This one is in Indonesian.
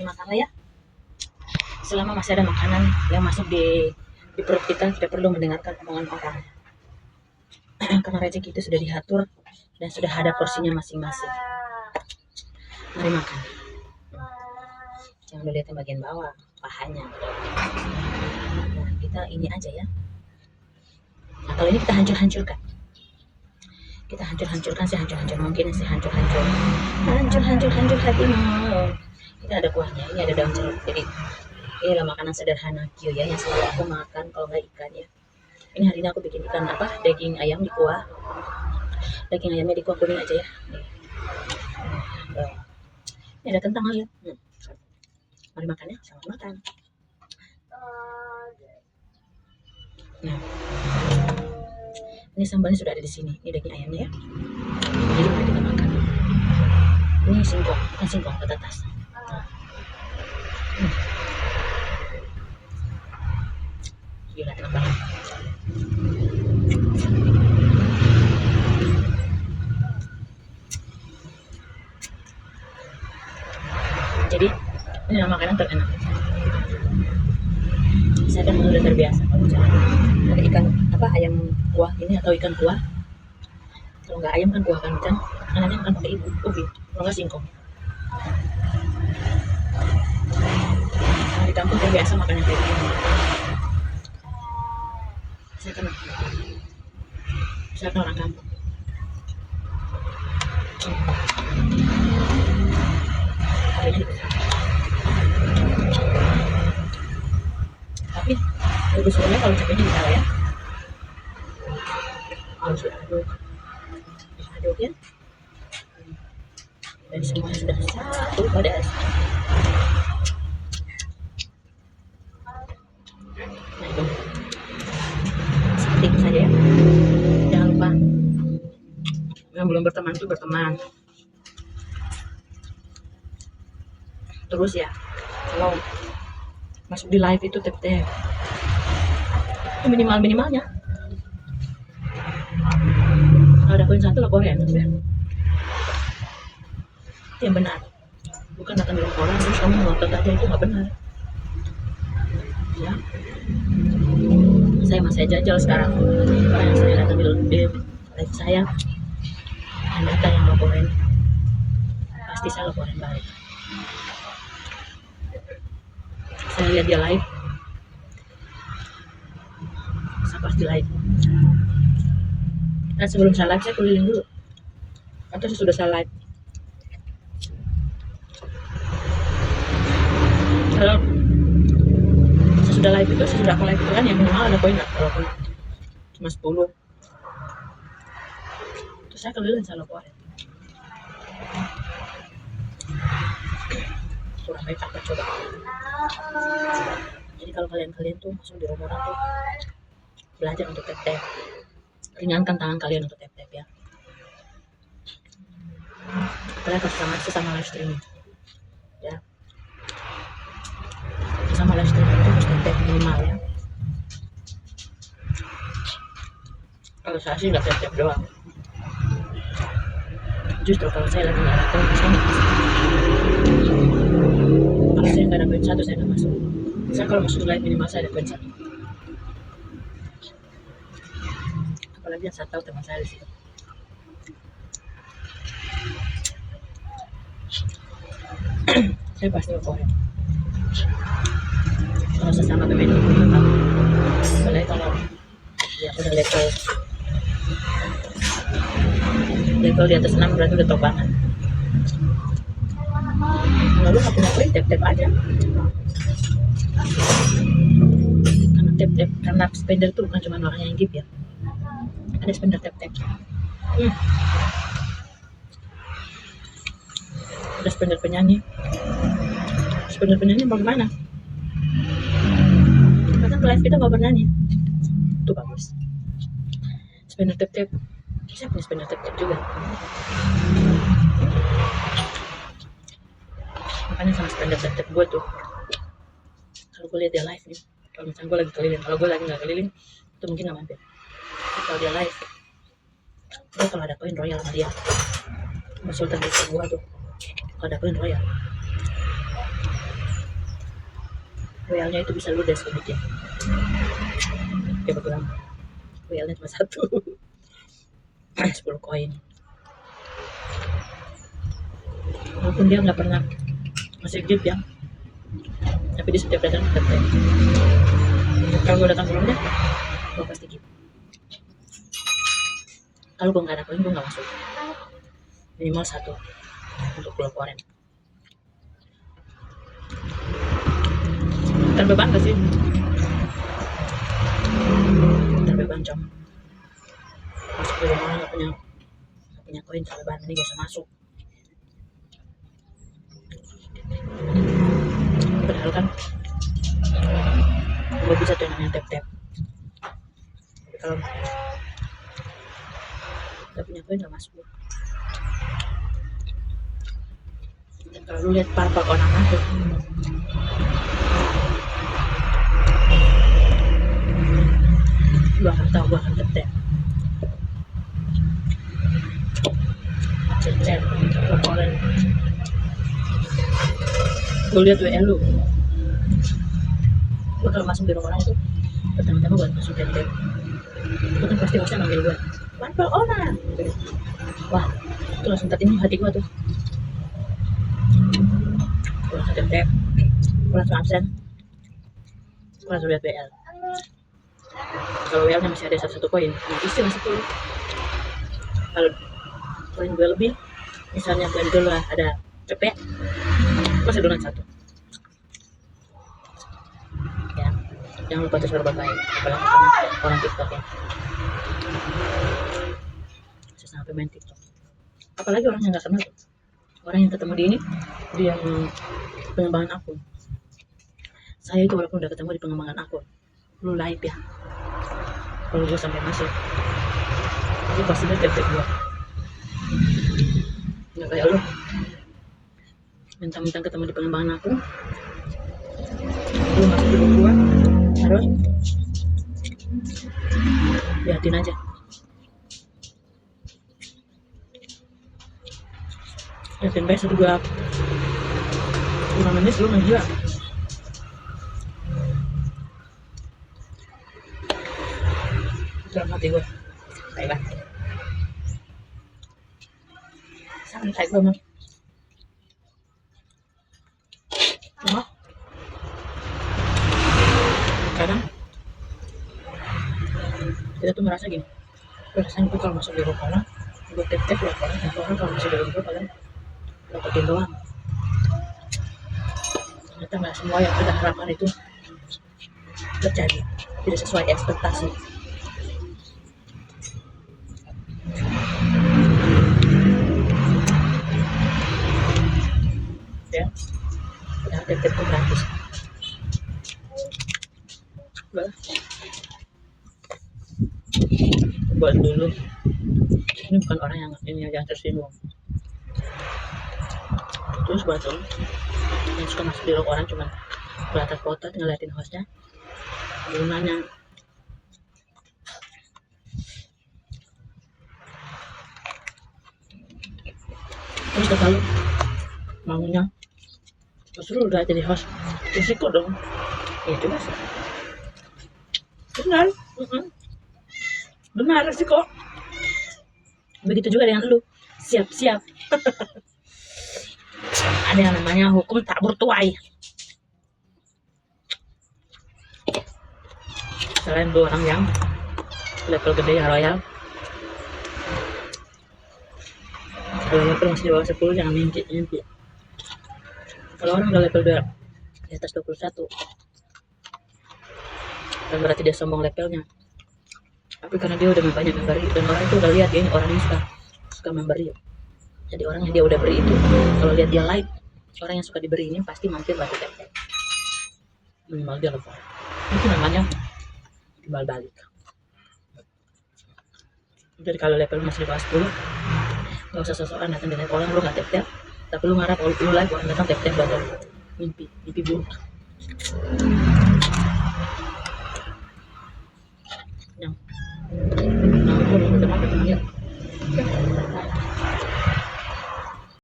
makan lah ya. Selama masih ada makanan yang masuk di perut kita, tidak perlu mendengarkan omongan orang. Karena rezeki itu sudah diatur dan sudah ada porsinya masing-masing. Mari makan. Jangan dulu lihat yang bagian bawah, pahanya. Nah, kita ini aja ya. Nah, kalau ini kita hancur-hancurkan. Kita hancur-hancurkan sehancur-hancur mungkin, sehancur-hancur. Hancur-hancur hatimu. Kita ada kuahnya, ini ada daun jeruk. Jadi ini adalah makanan sederhana Kyo ya, yang selalu aku makan kalau nggak ikan ya. Ini hari ini aku bikin ikan apa? Daging ayam di kuah. Daging ayamnya di kuah kuning aja ya. Nih. Ini ada kentang ya. Mari makan ya, selamat makan. Nah, ini sambalnya sudah ada di sini. Ini daging ayamnya ya. Jadi mari kita makan. Ini singkong, bukan singkong, patatas. Gila, enak banget. Jadi ini adalah makanan terenak. Saya kan sudah terbiasa kalau ada ikan apa ayam kuah ini atau ikan kuah. Kalau nggak ayam kan kuah kan anaknya makan pakai ubi, kalau nggak singkong. Nah, di kampung terbiasa makan yang kayak gini. Saya kan orang kampung. Tapi lebih sebenarnya kalau capeknya di ya. Harus aduk ya. Dan semuanya sudah satu pada seperti itu saja ya. Jangan lupa yang belum berteman itu berteman. Terus ya, kalau masuk di live itu tep-tep itu minimalnya kalau ada poin satu laporin ya. Itu yang benar, bukan datang dari orang terus kamu ngotot aja, itu nggak benar ya. Saya masih jajal sekarang, orang yang saya datang di live saya ada yang laporin, pasti saya laporin balik. Saya lihat dia live, saya pasti live. Dan sebelum saya live saya keliling dulu, atau sudah saya live. Kalau saya sudah live itu, saya sudah aku live itu kan yang minimal ada poin, walaupun cuma 10. Terus saya keliling, saya laporin. Kurang baik apa coba. Jadi kalau kalian tuh masuk di rumah orang tuh belajar untuk tap-tap, ringankan tangan kalian untuk tap-tap ya. Kalian harus sesama live streaming ya, sesama live streaming itu harus tap-tap minimal ya. Kalau saya sih nggak tap-tap doang, justru kalau saya lagi nggak ada poin sama, kalau saya nggak ada poin 1 saya nggak masuk. Saya kalau masuk live minimal saya ada poin 1. Apalagi yang saya tahu teman saya di situ. Saya pasti laporin. Kalau sesama pemain tetap. Apalagi kalau ya udah level di atas 6 berarti udah top banget. Lalu nggak punya poin, tap-tap aja. Karena tap-tap, karena spender tuh bukan cuma orang yang give ya, ada spender tap-tap. Ada spender penyanyi. Spender penyanyi bagaimana? Karena live kita nggak bernyanyi. Itu bagus. Spender tap-tap. Saya punya spender tap-tap juga. Makanya sama spender tap-tap gue tuh, kalau gue lihat dia live nih, kalau misalnya gue lagi keliling, kalau gue lagi nggak keliling itu mungkin nggak mampir. Tapi kalau dia live, gue kalau ada poin royal sama dia, Sultan Desa gue tuh kalau ada poin royal. WL-nya itu bisa ludes sedikit. Kebetulan WL-nya cuma satu. 10 koin. Walaupun dia nggak pernah ngasih gift ya, tapi di setiap datang tetep. Kalau gue datang sebelumnya, gue pasti gift. Kalau gue nggak ada koin, gue nggak masuk. Minimal 1 untuk pulau koren. Terbeban gak sih? Terbeban jam. Masuk di rumah nggak punya koin, terbeban. Ini gak usah masuk. Padahal kan gue bisa tuh yang namanya tap-tap. Tapi kalau gak punya koin gak masuk. Dan kalau lu lihat parpar orang masuk, gue akan tahu, gue akan tap-tap. Tap-tap, laporan. Gue lihat WL lu, gue kalau masuk di rumah orang itu pertama-tama gue masuk tap-tap. Itu kan pasti hostnya manggil gue, parpar orang. Wah, itu langsung tertinju hati gue tuh. Gue langsung tap-tap, gue langsung absen, gue langsung lihat WL. Kalau WL-nya masih ada 1 koin, nanti sih masih 10. Kalau koin gue lebih, misalnya koin dulu ada cepet, masih donat 1. Ya, jangan lupa terus berbuat baik, apalagi sama orang TikTok ya. Saya sampai main TikTok, apalagi orang yang nggak kenal tuh. Orang yang ketemu di ini, dia yang pengembangan akun. Saya itu walaupun udah ketemu di pengembangan akun, lu live ya, kalau gue sampai masuk, itu pasti dia tap-tap gue. Nggak kayak lu mentang-mentang ketemu di pengembangan akun, lu masuk di gue harus liatin aja. Liatin baik 1-2 menit lu gila. Dalam hati gue, baiklah, santai gue mah. Cuma kadang kita tuh merasa gini, perasaan gue kalau masuk di rumah orang, gue tap-tap lihat orang, dan orang kalau masuk di rumah gue kalian dapetin doang. Ternyata nggak semua yang kita harapkan itu terjadi, tidak sesuai ekspektasi. Ya, udah tap-tap tuh gratis. Buat dulu, ini bukan orang yang tersinggung. Terus buat dulu yang suka masuk di rumah orang cuman potot ngeliatin hostnya, gunanya. Terus kata lu maunya terus lu udah jadi host, risiko dong. Ya juga sih, benar. Benar, risiko. Begitu juga dengan lu, siap-siap. Ada yang namanya hukum tak bertuai. Selain dua orang yang level gede ya royal, kalau level masih di bawah 10 jangan mimpi. Kalau orang udah level 2 di atas 21, dan berarti dia sombong levelnya. Tapi karena dia udah banyak memberi, dan orang itu udah lihat dia ini orang yang suka memberi. Jadi orang yang dia udah beri itu, kalau lihat dia like, orang yang suka diberi ini pasti mampir batu tap-tap. Minimal dia level. Itu namanya timbal balik. Jadi kalau level masih di bawah 10, nggak usah sosokan datang di live orang, lu nggak tap-tap, tapi lu ngarap lu live orang datang tap-tap bakal mimpi buruk. Yang nah, aku udah teman ya.